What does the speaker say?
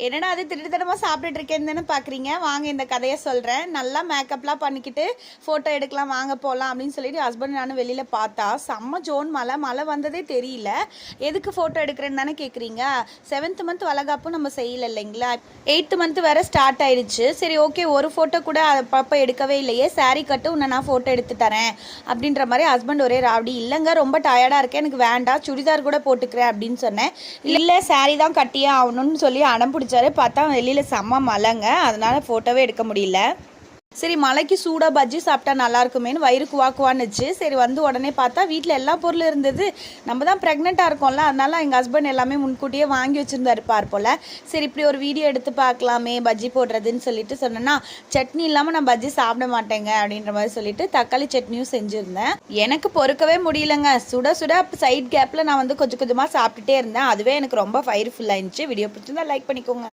என்னடா அது திருட்டுத்தனமாக சாப்பிட்டுட்டு இருக்கேன்னு தானே பார்க்குறீங்க. வாங்க இந்த கதையை சொல்கிறேன். நல்லா மேக்கப்லாம் பண்ணிக்கிட்டு ஃபோட்டோ எடுக்கலாம் வாங்க போகலாம் அப்படின்னு சொல்லிட்டு ஹஸ்பண்ட் நானும் வெளியில் பார்த்தா செம்ம ஜோன் மழை வந்ததே தெரியல. எதுக்கு ஃபோட்டோ எடுக்கிறேன்னு தானே கேட்குறீங்க. 7th மந்த் வளகாப்பும் நம்ம செய்யலை இல்லைங்களா. 8th மந்த் வேறு ஸ்டார்ட் ஆயிடுச்சு. சரி ஓகே, ஒரு ஃபோட்டோ கூட அப்பப்போ எடுக்கவே இல்லையே, சாரீ கட்டு உன்னை நான் ஃபோட்டோ எடுத்து தரேன் அப்படின்ற மாதிரி ஹஸ்பண்ட் ஒரே ராவடி. இல்லைங்க ரொம்ப டயர்டாக இருக்கேன், எனக்கு வேண்டாம், சுடிதார் கூட போட்டுக்கிறேன் அப்படின்னு சொன்னேன். இல்லை சாரீ தான் கட்டியே ஆகணும்னு சொல்லி அடம் பிடிச்சாரு. பார்த்தா வெளியில் செம்ம மழைங்க, அதனால் ஃபோட்டோவே எடுக்க முடியல. சரி மலைக்கு சூடாக பஜ்ஜி சாப்பிட்டா நல்லா இருக்குமேனு வயிறு குவாக்குவான்னுச்சு. சரி வந்து உடனே பார்த்தா வீட்டில் எல்லா பொருளும் இருந்தது. நம்ம தான் ப்ரெக்னெண்ட்டாக இருக்கோம்ல, அதனால எங்கள் ஹஸ்பண்ட் எல்லாமே முன்கூட்டியே வாங்கி வச்சுருந்தாரு போல். சரி இப்படி ஒரு வீடியோ எடுத்து பார்க்கலாமே பஜ்ஜி போடுறதுன்னு சொல்லிட்டு சொன்னேன்னா, சட்னி இல்லாமல் நான் பஜ்ஜி சாப்பிட மாட்டேங்க அப்படின்ற மாதிரி சொல்லிட்டு தக்காளி சட்னியும் செஞ்சுருந்தேன். எனக்கு பொறுக்கவே முடியலங்க. சுட சுட சைட் கேப்பில் நான் வந்து கொஞ்சம் கொஞ்சமாக சாப்பிட்டுட்டே இருந்தேன். அதுவே எனக்கு ரொம்ப ஃபயர் ஃபுல் ஆயிடுச்சு. வீடியோ பிடிச்சிருந்தா லைக் பண்ணிக்கோங்க.